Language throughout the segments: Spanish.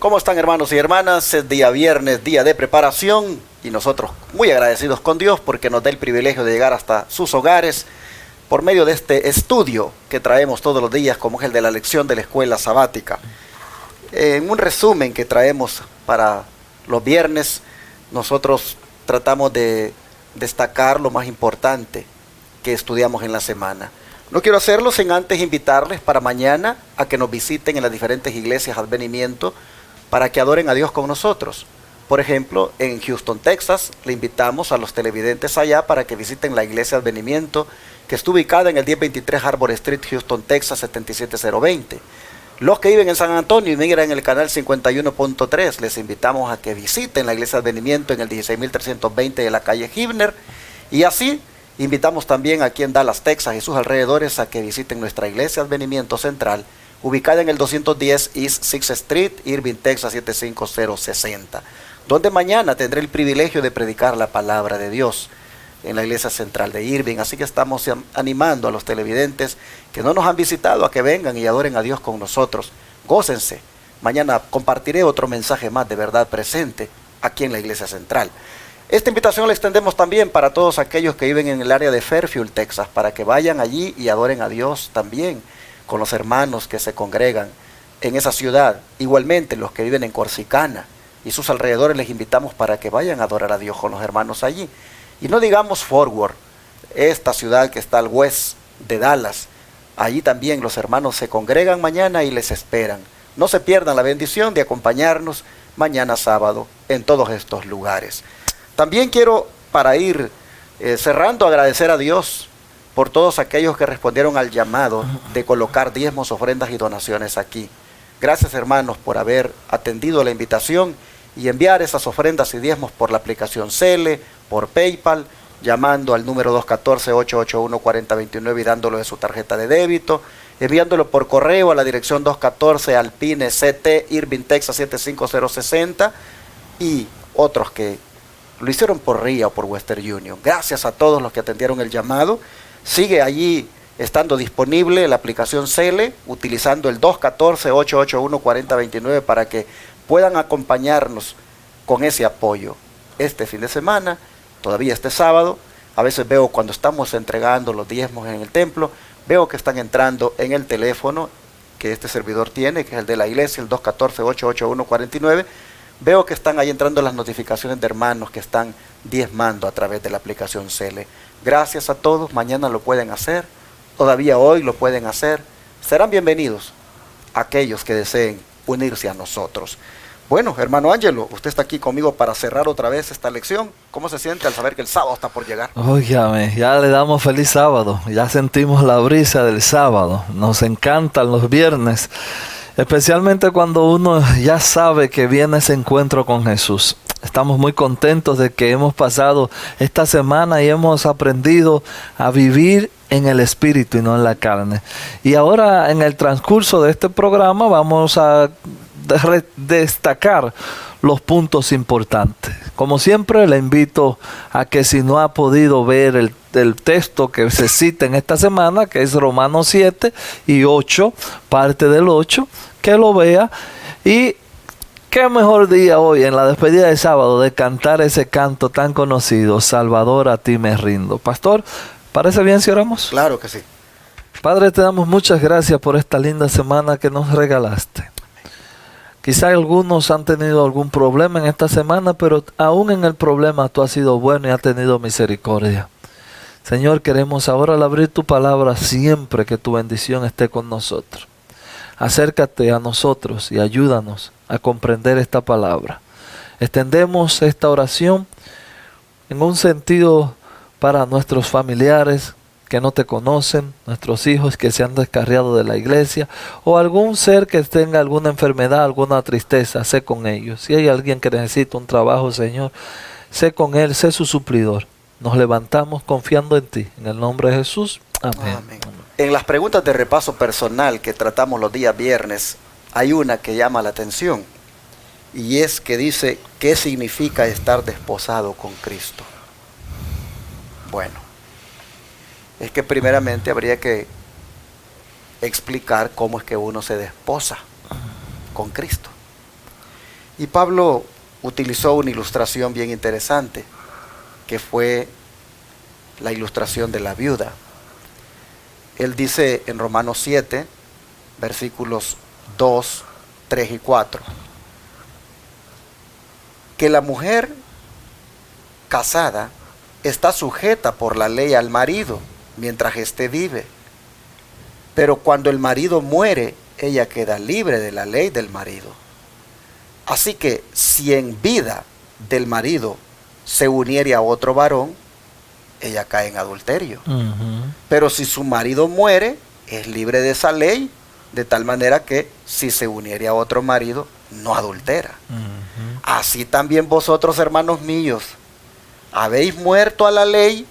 ¿Cómo están, hermanos y hermanas? Es día viernes, día de preparación, y nosotros muy agradecidos con Dios porque nos da el privilegio de llegar hasta sus hogares por medio de este estudio que traemos todos los días, como es el de la lección de la escuela sabática. En un resumen que traemos para los viernes, nosotros tratamos de destacar lo más importante que estudiamos en la semana. No quiero hacerlo sin antes invitarles para mañana a que nos visiten en las diferentes iglesias Advenimiento para que adoren a Dios con nosotros. Por ejemplo, en Houston, Texas, le invitamos a los televidentes allá para que visiten la iglesia Advenimiento, que está ubicada en el 1023 Harbor Street, Houston, Texas, 77020. Los que viven en San Antonio y miran en el canal 51.3, les invitamos a que visiten la iglesia Advenimiento en el 16320 de la calle Hibner. Y así, invitamos también aquí en Dallas, Texas y sus alrededores a que visiten nuestra iglesia Advenimiento Central, ubicada en el 210 East 6th Street, Irving, Texas 75060, donde mañana tendré el privilegio de predicar la palabra de Dios en la iglesia central de Irving. Así que estamos animando a los televidentes que no nos han visitado a que vengan y adoren a Dios con nosotros. Gócense. Mañana compartiré otro mensaje más de verdad presente aquí en la iglesia central. Esta invitación la extendemos también para todos aquellos que viven en el área de Fairfield, Texas, para que vayan allí y adoren a Dios también con los hermanos que se congregan en esa ciudad. Igualmente los que viven en Corsicana y sus alrededores, les invitamos para que vayan a adorar a Dios con los hermanos allí. Y no digamos Fort Worth, esta ciudad que está al west de Dallas. Allí también los hermanos se congregan mañana y les esperan. No se pierdan la bendición de acompañarnos mañana sábado en todos estos lugares. También quiero, para ir cerrando, agradecer a Dios por todos aquellos que respondieron al llamado de colocar diezmos, ofrendas y donaciones aquí. Gracias, hermanos, por haber atendido la invitación y enviar esas ofrendas y diezmos por la aplicación Cele, por PayPal, llamando al número 214-881-4029 y dándolo de su tarjeta de débito, enviándolo por correo a la dirección 214 Alpine CT, Irving, Texas 75060, y otros que lo hicieron por RIA o por Western Union. Gracias a todos los que atendieron el llamado. Sigue allí estando disponible la aplicación Cele, utilizando el 214-881-4029 para que puedan acompañarnos con ese apoyo. Este fin de semana, todavía este sábado, a veces veo cuando estamos entregando los diezmos en el templo, veo que están entrando en el teléfono que este servidor tiene, que es el de la iglesia, el 214-881-49, veo que están ahí entrando las notificaciones de hermanos que están diezmando a través de la aplicación Cele. Gracias a todos, mañana lo pueden hacer, todavía hoy lo pueden hacer. Serán bienvenidos aquellos que deseen unirse a nosotros. Bueno, hermano Ángelo, usted está aquí conmigo para cerrar otra vez esta lección. ¿Cómo se siente al saber que el sábado está por llegar? Óigame, ya le damos feliz sábado, ya sentimos la brisa del sábado, nos encantan los viernes, especialmente cuando uno ya sabe que viene ese encuentro con Jesús. Estamos muy contentos de que hemos pasado esta semana y hemos aprendido a vivir en el espíritu y no en la carne. Y ahora en el transcurso de este programa vamos a destacar los puntos importantes. Como siempre, le invito a que si no ha podido ver el texto que se cita en esta semana, que es Romanos 7 y 8, parte del 8, que lo vea. Y qué mejor día hoy, en la despedida de sábado, de cantar ese canto tan conocido, Salvador, a ti me rindo. Pastor, ¿parece bien si oramos? Claro que sí. Padre, te damos muchas gracias por esta linda semana que nos regalaste. Quizá algunos han tenido algún problema en esta semana, pero aún en el problema tú has sido bueno y has tenido misericordia. Señor, queremos ahora al abrir tu palabra siempre que tu bendición esté con nosotros. Acércate a nosotros y ayúdanos a comprender esta palabra. Extendemos esta oración en un sentido para nuestros familiares que no te conocen, nuestros hijos que se han descarriado de la iglesia, o algún ser que tenga alguna enfermedad, alguna tristeza, sé con ellos. Si hay alguien que necesita un trabajo, Señor, sé con él, sé su suplidor. Nos levantamos confiando en ti. En el nombre de Jesús. Amén. Amén. En las preguntas de repaso personal que tratamos los días viernes, hay una que llama la atención, y es que dice, ¿qué significa estar desposado con Cristo? Bueno, es que primeramente habría que explicar cómo es que uno se desposa con Cristo. Y Pablo utilizó una ilustración bien interesante, que fue la ilustración de la viuda. Él dice en Romanos 7, versículos 2, 3 y 4, que la mujer casada está sujeta por la ley al marido mientras éste vive. Pero cuando el marido muere, ella queda libre de la ley del marido. Así que si en vida del marido se uniere a otro varón, ella cae en adulterio. Pero si su marido muere, es libre de esa ley, de tal manera que si se uniere a otro marido, no adultera. Así también vosotros, hermanos míos, habéis muerto a la ley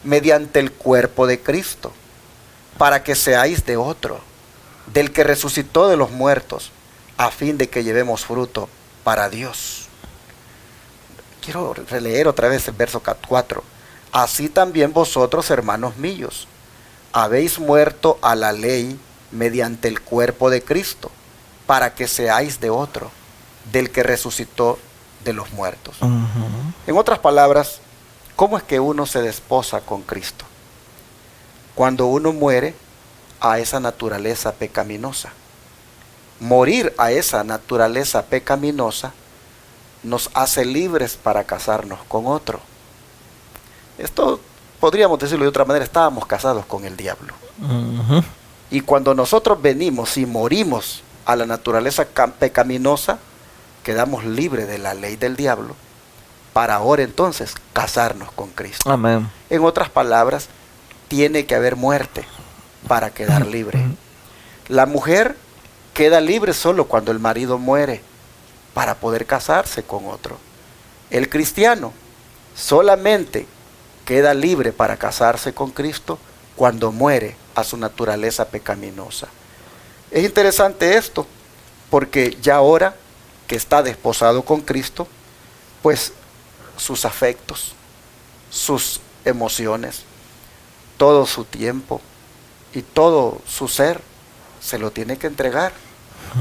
mediante el cuerpo de Cristo, para que seáis de otro, del que resucitó de los muertos, a fin de que llevemos fruto para Dios. Quiero releer otra vez el verso 4. Así también vosotros, hermanos míos, habéis muerto a la ley mediante el cuerpo de Cristo, para que seáis de otro, del que resucitó de los muertos. En otras palabras, ¿cómo es que uno se desposa con Cristo? Cuando uno muere a esa naturaleza pecaminosa. Morir a esa naturaleza pecaminosa nos hace libres para casarnos con otro. Esto podríamos decirlo de otra manera, estábamos casados con el diablo. Y cuando nosotros venimos y morimos a la naturaleza pecaminosa, quedamos libres de la ley del diablo para ahora entonces casarnos con Cristo. Amén. En otras palabras, tiene que haber muerte para quedar libre. La mujer queda libre solo cuando el marido muere para poder casarse con otro. El cristiano solamente queda libre para casarse con Cristo cuando muere a su naturaleza pecaminosa. Es interesante esto, porque ya ahora que está desposado con Cristo, pues sus afectos, sus emociones, todo su tiempo y todo su ser se lo tiene que entregar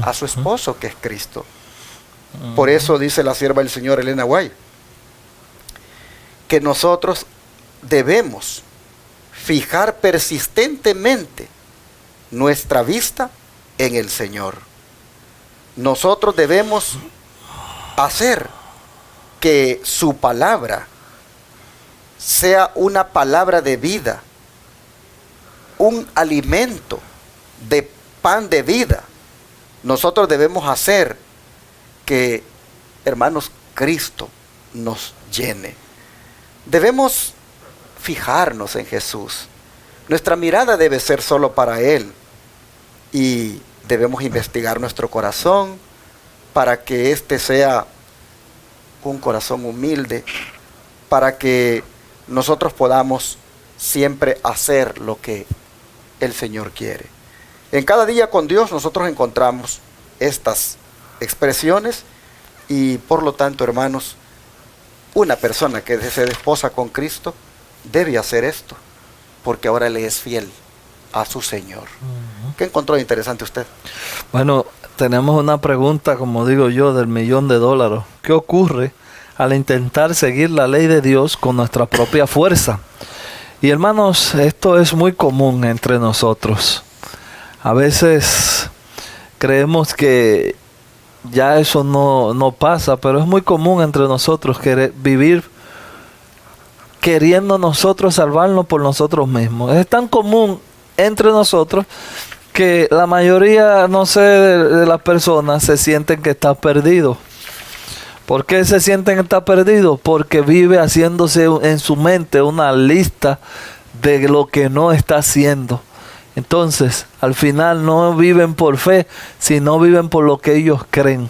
a su esposo, que es Cristo. Por eso dice la sierva del Señor, Elena White, que nosotros debemos fijar persistentemente nuestra vista en el Señor. Nosotros debemos hacer que su palabra sea una palabra de vida, un alimento de pan de vida. Nosotros debemos hacer que, hermanos, Cristo nos llene. Debemos fijarnos en Jesús. Nuestra mirada debe ser solo para Él. Y debemos investigar nuestro corazón para que éste sea un corazón humilde, para que nosotros podamos siempre hacer lo que el Señor quiere. En cada día con Dios nosotros encontramos estas expresiones y por lo tanto, hermanos, una persona que se desposa con Cristo debe hacer esto, porque ahora le es fiel a su Señor. ¿Qué encontró de interesante usted? Bueno, tenemos una pregunta, como digo yo, del $1,000,000. ¿Qué ocurre al intentar seguir la ley de Dios con nuestra propia fuerza? Y hermanos, esto es muy común entre nosotros. A veces creemos que ya eso no pasa, pero es muy común entre nosotros vivir queriendo nosotros salvarnos por nosotros mismos. Es tan común entre nosotros que la mayoría, no sé, de las personas se sienten que está perdido. ¿Por qué se sienten que está perdido? Porque vive haciéndose en su mente una lista de lo que no está haciendo. Entonces, al final no viven por fe, sino viven por lo que ellos creen.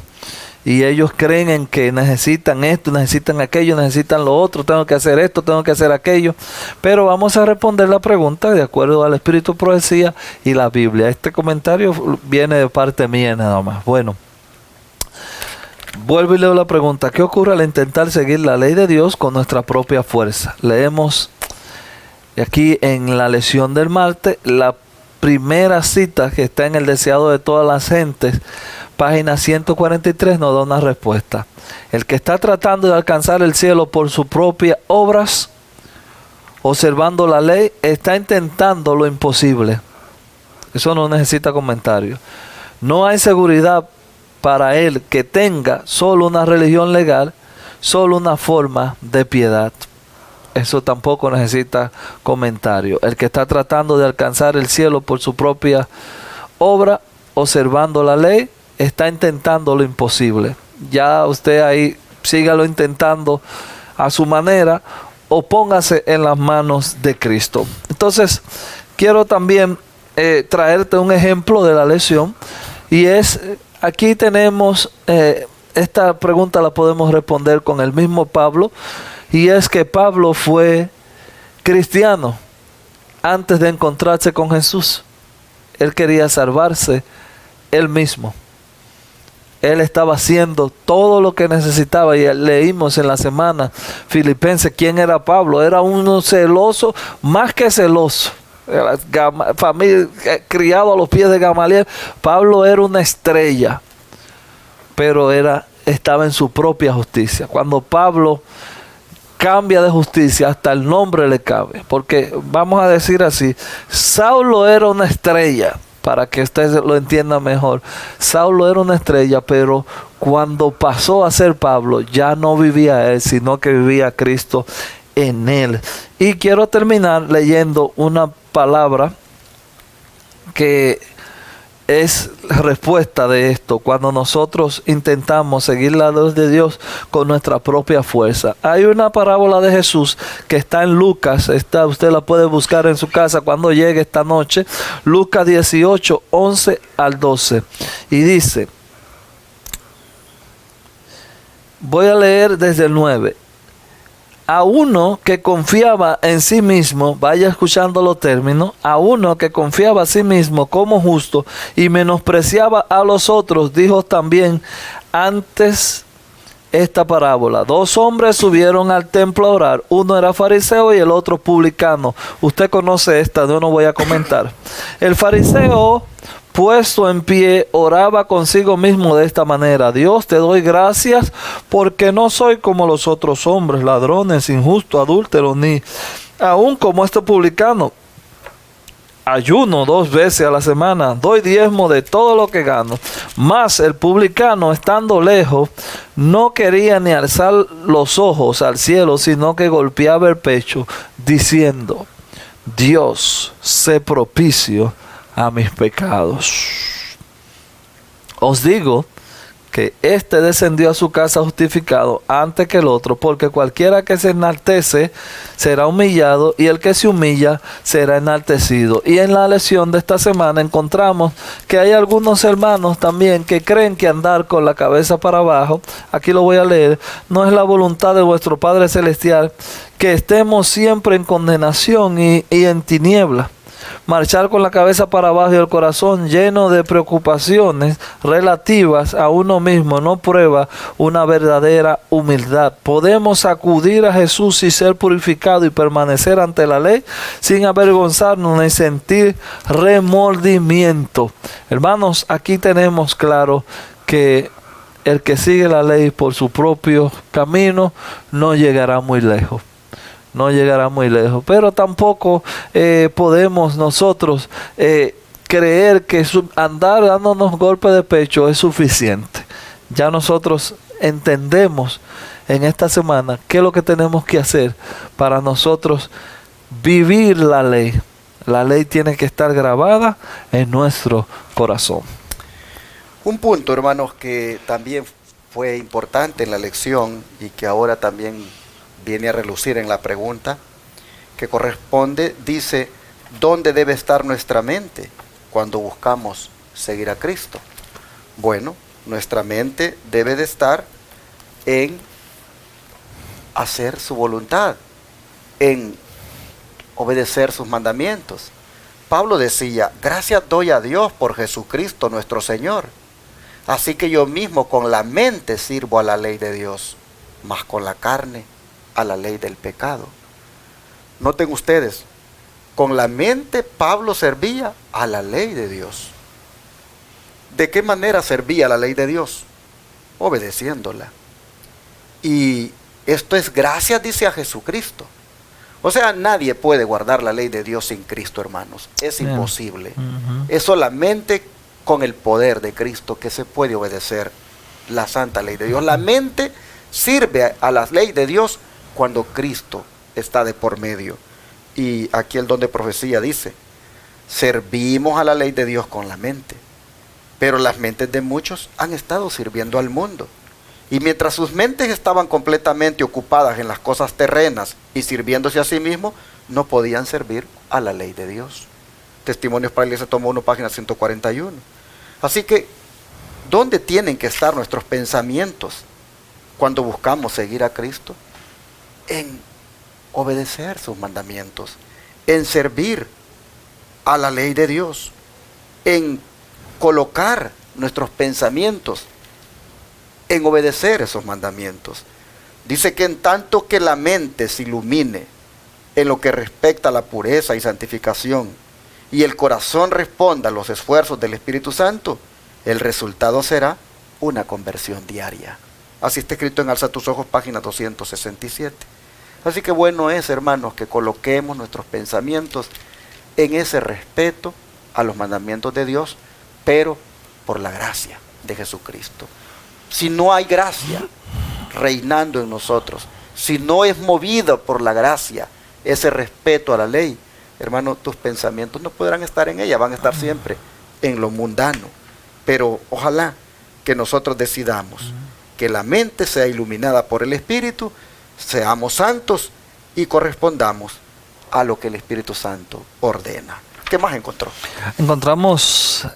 Y ellos creen en que necesitan esto, necesitan aquello, necesitan lo otro, tengo que hacer esto, tengo que hacer aquello. Pero vamos a responder la pregunta de acuerdo al Espíritu de Profecía y la Biblia. Este comentario viene de parte mía nada más. Bueno, vuelvo y leo la pregunta. ¿Qué ocurre al intentar seguir la ley de Dios con nuestra propia fuerza? Leemos aquí en la lección del martes la primera cita que está en el deseado de todas las gentes página 143, nos da una respuesta. El que está tratando de alcanzar el cielo por sus propias obras, observando la ley, está intentando lo imposible. Eso no necesita comentario. No hay seguridad para él que tenga solo una religión legal, solo una forma de piedad. Eso tampoco necesita comentario. El que está tratando de alcanzar el cielo por su propia obra, observando la ley, está intentando lo imposible. Ya usted ahí sígalo intentando a su manera o póngase en las manos de Cristo. Entonces, quiero también traerte un ejemplo de la lección, y es, aquí tenemos, esta pregunta la podemos responder con el mismo Pablo, y es que Pablo fue cristiano antes de encontrarse con Jesús. Él quería salvarse él mismo. Él estaba haciendo todo lo que necesitaba, y leímos en la semana Filipenses quién era Pablo. Era uno celoso, más que celoso. Familia, criado a los pies de Gamaliel. Pablo era una estrella, pero estaba en su propia justicia. Cuando Pablo cambia de justicia, hasta el nombre le cabe, porque vamos a decir así, Saulo era una estrella. Para que ustedes lo entiendan mejor, Saulo era una estrella, pero cuando pasó a ser Pablo, ya no vivía él, sino que vivía Cristo en él. Y quiero terminar leyendo una palabra que es respuesta de esto, cuando nosotros intentamos seguir la luz de Dios con nuestra propia fuerza. Hay una parábola de Jesús que está en Lucas, usted la puede buscar en su casa cuando llegue esta noche, Lucas 18, 11 al 12, y dice, voy a leer desde el 9. A uno que confiaba en sí mismo, vaya escuchando los términos, a uno que confiaba a sí mismo como justo y menospreciaba a los otros, dijo también antes esta parábola. 2 hombres subieron al templo a orar, uno era fariseo y el otro publicano. Usted conoce esta, yo no voy a comentar. El fariseo, puesto en pie, oraba consigo mismo de esta manera: Dios, te doy gracias porque no soy como los otros hombres, ladrones, injustos, adúlteros, ni aun como este publicano. Ayuno 2 veces a la semana, doy diezmo de todo lo que gano. Mas el publicano, estando lejos, no quería ni alzar los ojos al cielo, sino que golpeaba el pecho, diciendo: Dios, sé propicio a mis pecados. Os digo que éste descendió a su casa justificado antes que el otro, porque cualquiera que se enaltece será humillado, y el que se humilla será enaltecido. Y en la lección de esta semana encontramos que hay algunos hermanos también que creen que andar con la cabeza para abajo, aquí lo voy a leer, no es la voluntad de vuestro Padre Celestial que estemos siempre en condenación y en tinieblas. Marchar con la cabeza para abajo y el corazón lleno de preocupaciones relativas a uno mismo no prueba una verdadera humildad. Podemos acudir a Jesús y ser purificado y permanecer ante la ley sin avergonzarnos ni sentir remordimiento. Hermanos, aquí tenemos claro que el que sigue la ley por su propio camino no llegará muy lejos. No llegará muy lejos, pero tampoco podemos nosotros creer que andar dándonos golpes de pecho es suficiente. Ya nosotros entendemos en esta semana qué es lo que tenemos que hacer para nosotros vivir la ley. La ley tiene que estar grabada en nuestro corazón. Un punto, hermanos, que también fue importante en la lección y que ahora también viene a relucir en la pregunta que corresponde, dice: ¿dónde debe estar nuestra mente cuando buscamos seguir a Cristo? Bueno, nuestra mente debe de estar en hacer su voluntad, en obedecer sus mandamientos. Pablo decía: gracias doy a Dios por Jesucristo nuestro Señor. Así que yo mismo con la mente sirvo a la ley de Dios, mas con la carne a la ley del pecado. Noten ustedes, con la mente Pablo servía a la ley de Dios. ¿De qué manera servía la ley de Dios? Obedeciéndola. Y esto es gracias, dice, a Jesucristo. O sea, nadie puede guardar la ley de Dios sin Cristo, hermanos. Es imposible. Es solamente con el poder de Cristo que se puede obedecer la santa ley de Dios. La mente sirve a la ley de Dios cuando Cristo está de por medio. Y aquí el don de profecía dice, servimos a la ley de Dios con la mente, pero las mentes de muchos han estado sirviendo al mundo. Y mientras sus mentes estaban completamente ocupadas en las cosas terrenas y sirviéndose a sí mismos, no podían servir a la ley de Dios. Testimonios para la Iglesia, tomo 1, página 141. Así que, ¿dónde tienen que estar nuestros pensamientos cuando buscamos seguir a Cristo? En obedecer sus mandamientos, en servir a la ley de Dios, en colocar nuestros pensamientos en obedecer esos mandamientos. Dice que en tanto que la mente se ilumine en lo que respecta a la pureza y santificación, y el corazón responda a los esfuerzos del Espíritu Santo, el resultado será una conversión diaria. Así está escrito en Alza tus ojos, página 267. Así que bueno es, hermanos, que coloquemos nuestros pensamientos en ese respeto a los mandamientos de Dios, pero por la gracia de Jesucristo. Si no hay gracia reinando en nosotros, si no es movido por la gracia, ese respeto a la ley, hermano, tus pensamientos no podrán estar en ella, van a estar siempre en lo mundano. Pero ojalá que nosotros decidamos que la mente sea iluminada por el Espíritu, seamos santos y correspondamos a lo que el Espíritu Santo ordena. ¿Qué más encontró? Encontramos,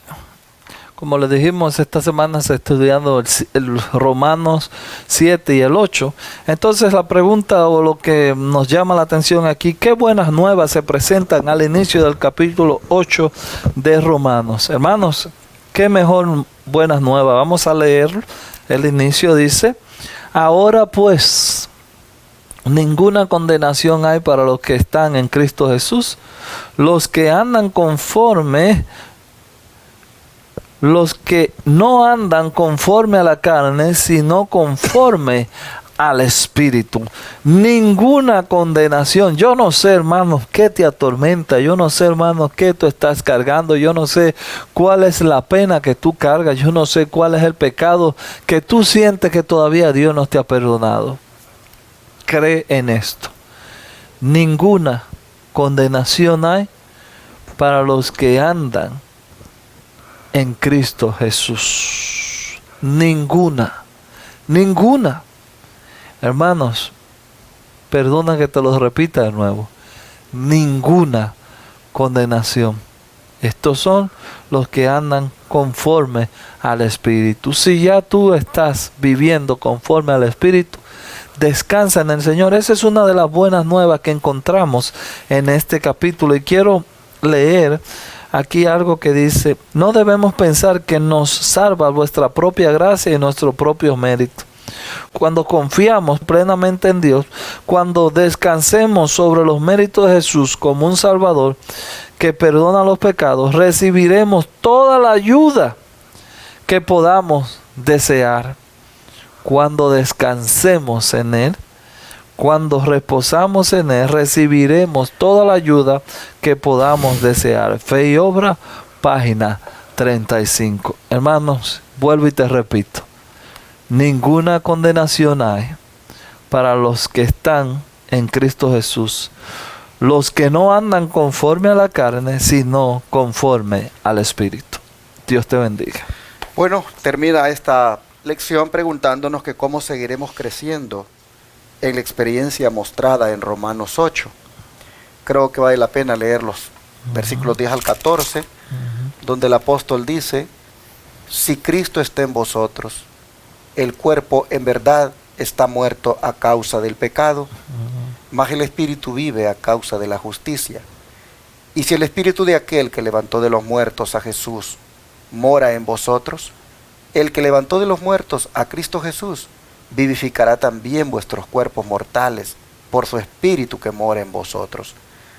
como les dijimos, esta semana se está estudiando el Romanos 7 y el 8. Entonces la pregunta o lo que nos llama la atención aquí, ¿qué buenas nuevas se presentan al inicio del capítulo 8 de Romanos? Hermanos, ¿qué mejor buenas nuevas? Vamos a leer el inicio, dice, ahora pues, ninguna condenación hay para los que están en Cristo Jesús, los que andan conforme, los que no andan conforme a la carne, sino conforme al Espíritu. Ninguna condenación. Yo no sé, hermanos, qué te atormenta. Yo no sé, hermanos, qué tú estás cargando. Yo no sé cuál es la pena que tú cargas. Yo no sé cuál es el pecado que tú sientes que todavía Dios no te ha perdonado. Cree en esto. Ninguna condenación hay para los que andan en Cristo Jesús. Ninguna. Ninguna. Hermanos, perdona que te lo repita de nuevo. Ninguna condenación. Estos son los que andan conforme al Espíritu. Si ya tú estás viviendo conforme al Espíritu, descansa en el Señor. Esa es una de las buenas nuevas que encontramos en este capítulo. Y quiero leer aquí algo que dice, no debemos pensar que nos salva vuestra propia gracia y nuestro propio mérito. Cuando confiamos plenamente en Dios, cuando descansemos sobre los méritos de Jesús como un Salvador que perdona los pecados, recibiremos toda la ayuda que podamos desear. Cuando descansemos en Él, cuando reposamos en Él, recibiremos toda la ayuda que podamos desear. Fe y Obra, página 35. Hermanos, vuelvo y te repito. Ninguna condenación hay para los que están en Cristo Jesús. Los que no andan conforme a la carne, sino conforme al Espíritu. Dios te bendiga. Bueno, termina esta lección preguntándonos que cómo seguiremos creciendo en la experiencia mostrada en Romanos 8. Creo que vale la pena leer los versículos 10 al 14, donde el apóstol dice, si Cristo está en vosotros, el cuerpo en verdad está muerto a causa del pecado, mas el espíritu vive a causa de la justicia. Y si el espíritu de aquel que levantó de los muertos a Jesús mora en vosotros, el que levantó de los muertos a Cristo Jesús vivificará también vuestros cuerpos mortales por su espíritu que mora en vosotros.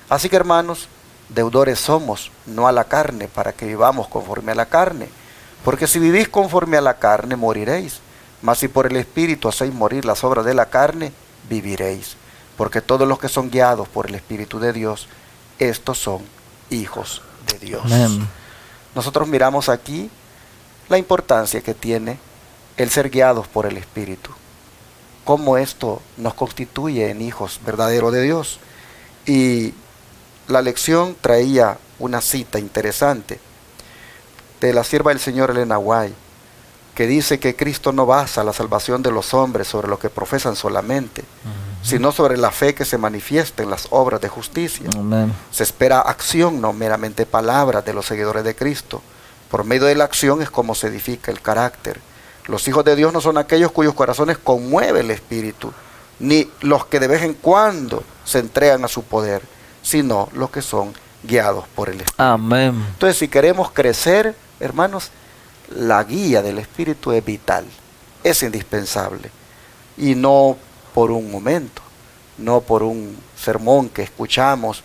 Así que, hermanos, deudores somos, no a la carne, para que vivamos conforme a la carne. Porque si vivís conforme a la carne, moriréis. Mas si por el Espíritu hacéis morir las obras de la carne, viviréis. Porque todos los que son guiados por el Espíritu de Dios, estos son hijos de Dios. Amén. Nosotros miramos aquí la importancia que tiene el ser guiados por el Espíritu. Cómo esto nos constituye en hijos verdaderos de Dios. Y la lección traía una cita interesante de la sierva del Señor Elena White, que dice que Cristo no basa la salvación de los hombres sobre lo que profesan solamente, sino sobre la fe que se manifiesta en las obras de justicia. Amén. Se espera acción, no meramente palabras, de los seguidores de Cristo. Por medio de la acción es como se edifica el carácter. Los hijos de Dios no son aquellos cuyos corazones conmueve el Espíritu, ni los que de vez en cuando se entregan a su poder, sino los que son guiados por el Espíritu. Amén. Entonces, si queremos crecer, hermanos, la guía del Espíritu es vital, es indispensable. Y no por un momento, no por un sermón que escuchamos,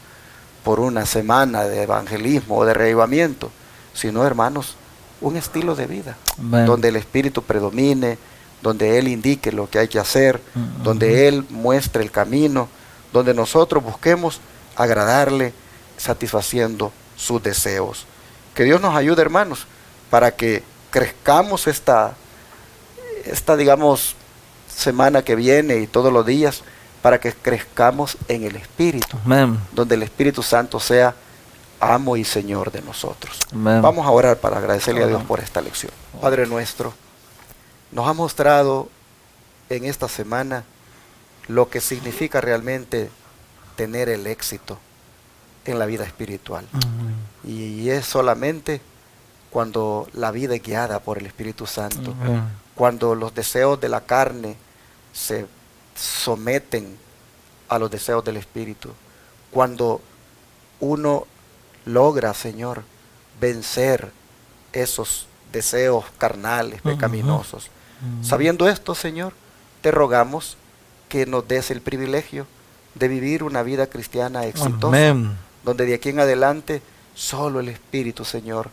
por una semana de evangelismo o de reavivamiento, sino, hermanos, un estilo de vida, Amén. donde el Espíritu predomine, donde Él indique lo que hay que hacer, donde Él muestre el camino, donde nosotros busquemos agradarle, satisfaciendo sus deseos. Que Dios nos ayude, hermanos, para que crezcamos esta digamos, semana que viene y todos los días, para que crezcamos en el Espíritu, Amén. donde el Espíritu Santo sea amo y Señor de nosotros. Amén. Vamos a orar para agradecerle a Dios Amén. por esta lección. Padre nuestro, nos ha mostrado en esta semana lo que significa realmente tener el éxito en la vida espiritual. Amén. Y es solamente cuando la vida es guiada por el Espíritu Santo, Amén. cuando los deseos de la carne se someten a los deseos del Espíritu, cuando uno logra, Señor, vencer esos deseos carnales, pecaminosos. Sabiendo esto, Señor, te rogamos que nos des el privilegio de vivir una vida cristiana exitosa, Amén. donde de aquí en adelante solo el Espíritu, Señor,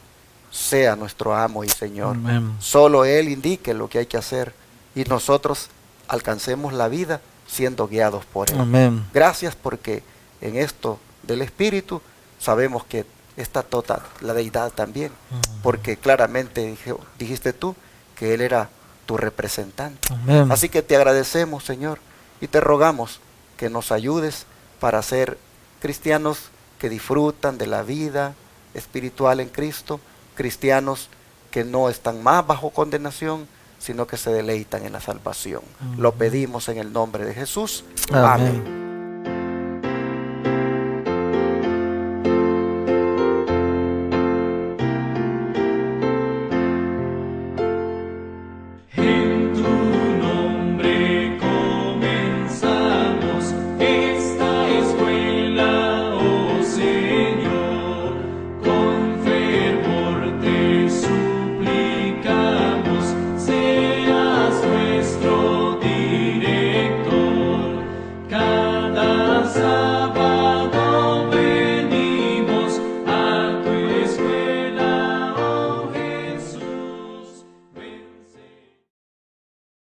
sea nuestro amo y Señor. Amén. Solo Él indique lo que hay que hacer y nosotros alcancemos la vida siendo guiados por Él. Amén. Gracias porque en esto del Espíritu sabemos que está toda la deidad también, porque claramente dijiste tú que Él era tu representante. Amén. Así que te agradecemos, Señor, y te rogamos que nos ayudes para ser cristianos que disfrutan de la vida espiritual en Cristo, cristianos que no están más bajo condenación, sino que se deleitan en la salvación. Lo pedimos en el nombre de Jesús. Amén. Amén.